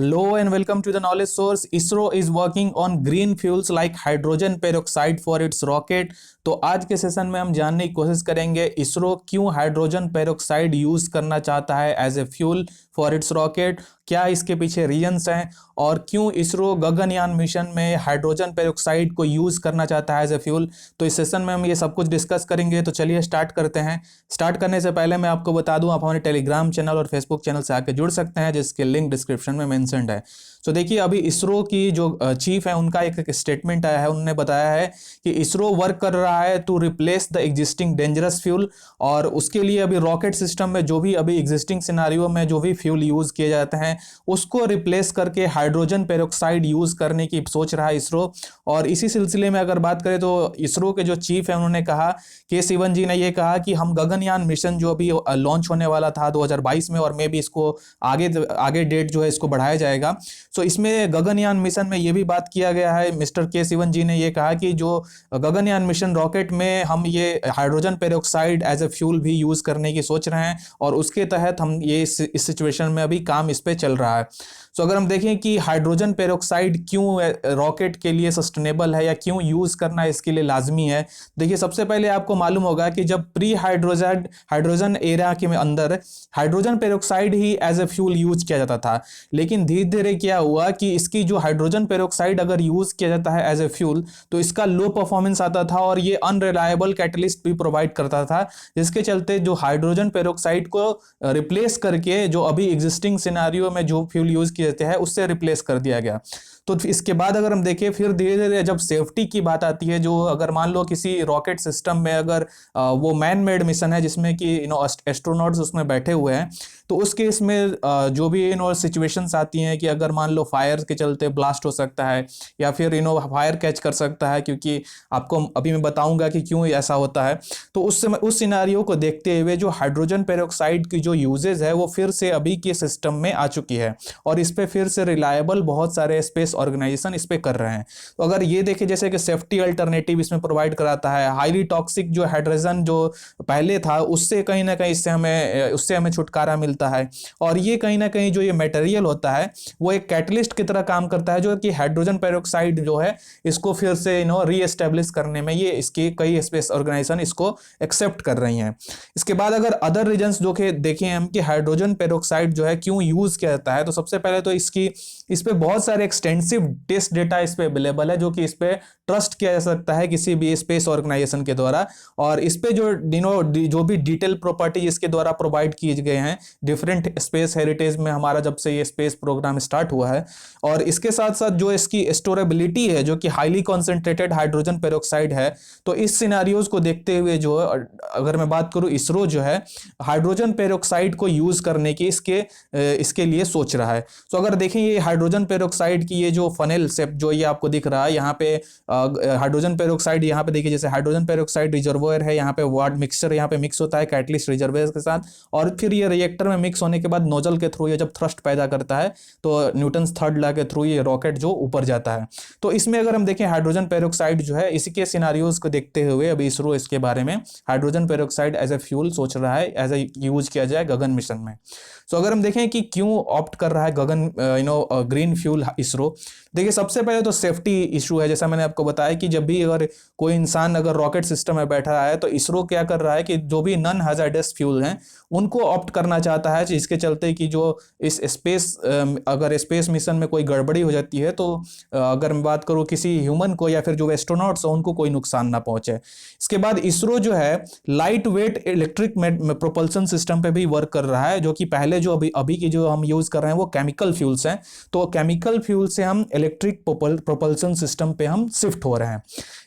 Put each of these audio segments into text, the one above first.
Hello and welcome to the knowledge source. ISRO is working on green fuels like hydrogen peroxide for its rocket. तो आज के session में हम जानने की कोशिश करेंगे इसरो क्यों हाइड्रोजन पेरोक्साइड यूज करना चाहता है as a fuel for its rocket, क्या इसके पीछे रीजंस हैं और क्यों इसरो गगनयान मिशन में हाइड्रोजन पेरोक्साइड को यूज करना चाहता है एज ए फ्यूल। तो इस सेशन में हम ये सब कुछ डिस्कस करेंगे। तो चलिए स्टार्ट करते हैं। स्टार्ट करने से पहले मैं आपको बता दूं, आप हमारे टेलीग्राम चैनल और फेसबुक चैनल से आके जुड़ सकते हैं जिसके लिंक डिस्क्रिप्शन में मेंशन्ड है। तो देखिए, अभी इसरो की जो चीफ है उनका एक स्टेटमेंट आया है। उन्होंने बताया है कि इसरो वर्क कर रहा है to replace the existing dangerous fuel, और उसके लिए अभी रॉकेट सिस्टम में जो भी अभी एग्जिस्टिंग सिनारियो में जो भी फ्यूल यूज किए जाते हैं उसको रिप्लेस करके हाइड्रोजन पेरोक्साइड यूज करने की सोच रहा है इसरो। और इसी सिलसिले में अगर बात करें तो इसरो के जो चीफ है उन्होंने कहा, के सिवन जी ने यह कहा कि हम गगनयान मिशन जो अभी लॉन्च होने वाला था 2022 में, और मे भी इसको आगे डेट जो है इसको बढ़ाया जाएगा। सो इसमें गगनयान मिशन में ये भी बात किया गया है, मिस्टर के सिवन जी ने ये कहा कि जो गगनयान मिशन रॉकेट में हम ये hydrogen peroxide as a fuel भी यूज करने की सोच रहे हैं, और उसके तहत हम ये इस सिचुएशन में अभी काम इस पे चल रहा है। सो अगर हम देखें कि हाइड्रोजन पेरोक्साइड क्यों रॉकेट के लिए सस्टेनेबल है या क्यों यूज करना इसके लिए लाजमी है, देखिए सबसे पहले आपको मालूम होगा कि जब प्री हाइड्रोजन एरा के अंदर हाइड्रोजन पेरोक्साइड ही एज ए फ्यूल यूज किया जाता था, लेकिन धीरे धीरे क्या हुआ कि इसकी जो हाइड्रोजन पेरोक्साइड अगर यूज किया जाता है एज ए फ्यूल तो इसका लो परफॉर्मेंस आता था और ये अनरिलायबल कैटलिस्ट भी प्रोवाइड करता था, जिसके चलते जो हाइड्रोजन पेरोक्साइड को रिप्लेस करके जो अभी एग्जिस्टिंग सिनारियो में जो फ्यूल यूज किए जाते हैं उससे रिप्लेस कर दिया गया। तो इसके बाद अगर हम देखें फिर धीरे धीरे जब सेफ्टी की बात आती है, जो अगर मान लो किसी रॉकेट सिस्टम में अगर वो मैन मेड मिशन है जिसमें कि एस्ट्रोनॉट्स उसमें बैठे हुए हैं, तो उस केस में जो भी सिचुएशंस आती हैं कि अगर मान लो फायर के चलते ब्लास्ट हो सकता है या फिर फायर कैच कर सकता है, क्योंकि आपको अभी मैं बताऊंगा कि क्यों ऐसा होता है। तो उस समय उस सिनारियो को देखते हुए जो हाइड्रोजन पेरोक्साइड की जो यूजेज है वो फिर से अभी के सिस्टम में आ चुकी है, और इस पे फिर से रिलायबल बहुत सारे स्पेस ऑर्गेनाइजेशन इस पे कर रहे हैं। तो अगर ये देखें जैसे कि सेफ्टी अल्टरनेटिव इसमें प्रोवाइड कराता है, हाईली टॉक्सिक जो हाइड्रोजन जो पहले था उससे कहीं ना कहीं उससे हमें छुटकारा मिलता है, और ये कहीं ना कहीं जो ये मटेरियल होता है वो एक कैटलिस्ट की तरह काम करता है, जो कि हाइड्रोजन पेरोक्साइड जो है इसको फिर से रीएस्टेब्लिश करने में ये इसके कई स्पेस ऑर्गेनाइजेशन इसको एक्सेप्ट कर रही हैं। इसके बाद अगर अदर रीजंस जो कि देखें हम कि हाइड्रोजन पेरोक्साइड जो है क्यों यूज किया जाता है, तो सबसे पहले तो इस पे बहुत सारे एक्सटेंसिव टेस्ट डेटा इस पे अवेलेबल है जो कि इस पे ट्रस्ट किया जा सकता है किसी भी स्पेस ऑर्गेनाइजेशन के द्वारा, और इस पे जो भी डिटेल प्रॉपर्टी इसके द्वारा प्रोवाइड किए गए हैं डिफरेंट स्पेस हेरिटेज में हमारा जब से ये स्पेस प्रोग्राम स्टार्ट हुआ है। और इसके साथ साथ जो इसकी स्टोरेबिलिटी है जो कि हाईली कॉन्सेंट्रेटेड हाइड्रोजन पेरोक्साइड है, तो इस सिनारियोज को देखते हुए जो अगर मैं बात करूं इसरो जो है हाइड्रोजन पेरोक्साइड को यूज करने की इसके लिए सोच रहा है। तो अगर देखें ये हाइड्रोजन पेरोक्साइड की ये जो फनेल शेप जो ये आपको दिख रहा है यहाँ पे, हाइड्रोजन पेरोक्साइड यहाँ पे देखिए जैसे हाइड्रोजन पेरोक्साइड रिजर्वोयर है, यहाँ पे वार्ड मिक्सचर यहाँ पे मिक्स होता है कैटलिस्ट रिजर्वोयर के साथ, और फिर ये रिएक्टर में मिक्स होने के बाद नोजल के थ्रू ये जब थ्रस्ट पैदा करता है तो न्यूटन्स थर्ड लॉ के थ्रू ये रॉकेट जो ऊपर जाता है। तो इसमें अगर हम देखें हाइड्रोजन पेरोक्साइड जो है इसी के सिनारियोज को देखते हुए अभी इसरो इसके बारे में hydrogen peroxide as a fuel सोच रहा है, एज ए यूज किया जाए गगन मिशन में। तो अगर हम देखें कि क्यों ऑप्ट कर रहा है गगन ग्रीन फ्यूल इसरो, देखिए सबसे पहले तो सेफ्टी इशू है। जैसा मैंने आपको बताया कि जब भी अगर कोई इंसान अगर रॉकेट सिस्टम में बैठा है तो इसरो क्या कर रहा है कि जो भी नॉन हैजार्डस फ्यूल हैं उनको ऑप्ट करना चाहता है, इसके चलते कि जो इस अगर स्पेस मिशन में कोई गड़बड़ी हो जाती है तो अगर मैं बात करूं किसी ह्यूमन को या फिर जो एस्ट्रोनॉट्स हो उनको कोई नुकसान ना पहुंचे। इसके बाद इसरो जो है light weight electric propulsion system पे भी वर्क कर रहा है, जो कि पहले जो अभी की जो हम यूज कर रहे हैं वो केमिकल फ्यूल्स हैं, तो केमिकल फ्यूल से हम इलेक्ट्रिक प्रोपल्सन सिस्टम पे हम शिफ्ट हो रहे हैं।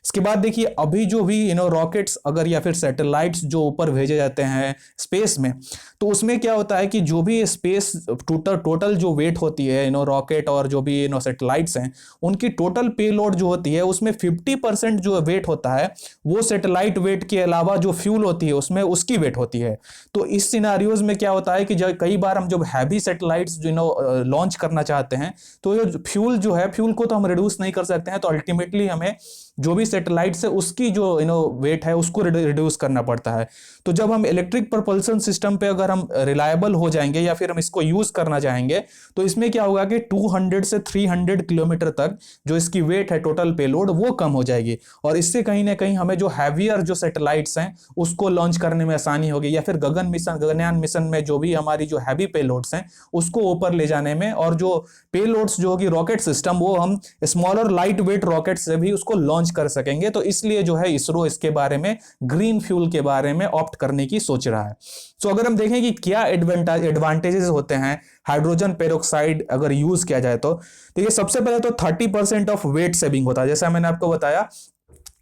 इसके बाद देखिए अभी जो भी रॉकेट्स अगर या फिर सैटेलाइट्स जो ऊपर भेजे जाते हैं स्पेस में, तो उसमें क्या होता है कि जो भी स्पेस टोटल जो वेट होती है रॉकेट और जो भी सैटेलाइट्स हैं उनकी टोटल पेलोड जो होती है उसमें 50% जो वेट होता है वो सैटेलाइट वेट के अलावा जो फ्यूल होती है उसमें उसकी वेट होती है। तो इस सिनारियोज में क्या होता है कि जब कई बार हम जब हैवी सैटेलाइट्स लॉन्च करना चाहते हैं तो ये फ्यूल को तो हम रिड्यूस नहीं कर सकते हैं, तो अल्टीमेटली हमें जो भी सैटेलाइट है उसकी जो वेट है उसको रिड्यूस करना पड़ता है। तो जब हम इलेक्ट्रिक प्रोपल्सन सिस्टम पे अगर हम रिलाय रिलायबल हो जाएंगे या फिर हम इसको यूज करना चाहेंगे, तो इसमें क्या होगा कि 200 से 300 किलोमीटर तक जो इसकी वेट है टोटल पेलोड वो कम हो जाएगी, और इससे कहीं ना कहीं हमें जो हैवियर जो सैटेलाइट्स हैं उसको लॉन्च करने में आसानी होगी, या फिर गगन मिशन, गगनयान मिशन में जो भी हमारी जो हैवी पेलोड्स हैं उसको ऊपर ले जाने में, और जो पेलोड्स जो होगी रॉकेट सिस्टम वो हम स्मॉलर लाइट वेट रॉकेट से भी उसको लॉन्च कर सकेंगे। तो इसलिए जो है इसरो इसके बारे में ग्रीन फ्यूल के बारे में ऑप्ट करने की सोच रहा है। सो अगर हम देखें कि क्या एडवांटेजेस होते हैं हाइड्रोजन पेरोक्साइड अगर यूज किया जाए, तो देखिए सबसे पहले तो 30% ऑफ वेट सेविंग होता है। जैसा मैंने आपको बताया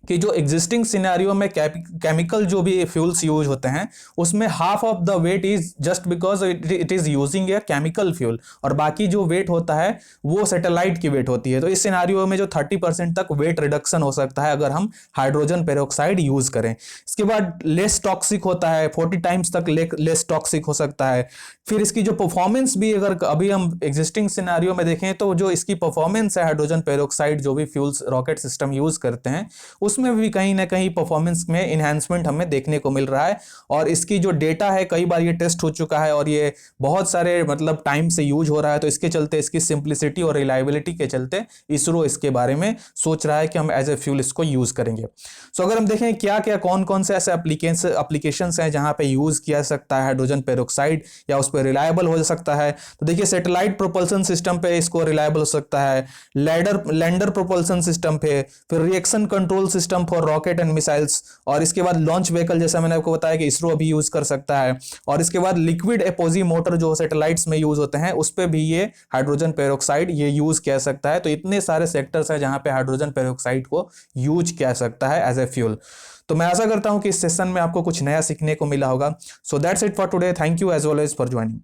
कि जो एग्जिस्टिंग सिनेरियो में केमिकल जो भी फ्यूल्स यूज होते हैं उसमें half of the weight is just because it is using a chemical fuel, और बाकी जो वेट होता है वो सैटेलाइट की वेट होती है। तो इस सिनेरियो में जो 30% तक वेट रिडक्शन हो सकता है अगर हम हाइड्रोजन पेरोक्साइड यूज करें। इसके बाद लेस टॉक्सिक होता है, 40 टाइम्स तक लेस टॉक्सिक हो सकता है। फिर इसकी जो परफॉर्मेंस भी अगर अभी हम एग्जिस्टिंग सिनेरियो में देखें तो जो इसकी परफॉर्मेंस है हाइड्रोजन पेरोक्साइड जो भी फ्यूल्स रॉकेट सिस्टम यूज करते हैं उसमें भी कहीं ना कहीं परफॉर्मेंस में इन्हांसमेंट हमें देखने को मिल रहा है। और इसकी जो डेटा है कई बार ये टेस्ट हो चुका है और ये बहुत सारे मतलब टाइम से यूज हो रहा है, तो इसके चलते इसकी सिंप्लिसिटी और रिलायबिलिटी के चलते इसरो इसके बारे में सोच रहा है कि हम एज ए फ्यूल इसको यूज करेंगे। सो अगर हम देखें क्या क्या कौन कौन से ऐसे एप्लीकेशंस हैं जहां पे यूज किया सकता है हाइड्रोजन पेरोक्साइड या उस पर रिलायबल हो सकता है, तो देखिए सैटेलाइट प्रोपल्सन सिस्टम पे इसको रिलायबल हो सकता है, लैंडर प्रोपल्सन सिस्टम पे, फिर reaction control system for rocket and missiles, और इसके बाद लॉन्च व्हीकल जैसा मैंने आपको बताया कि इसरो अभी यूज कर सकता है, और इसके बाद लिक्विड एपोजी मोटर जो सैटेलाइट्स में यूज होते हैं उस पे भी ये हाइड्रोजन पेरोक्साइड ये यूज किया सकता है। तो इतने सारे सेक्टर्स हैं जहां पे हाइड्रोजन पेरोक्साइड को यूज किया सकता है एज ए फ्यूल। तो मैं आशा करता हूं कि इस सेशन में आपको कुछ नया सीखने को मिला होगा। So that's it for today, thank you as well as for joining.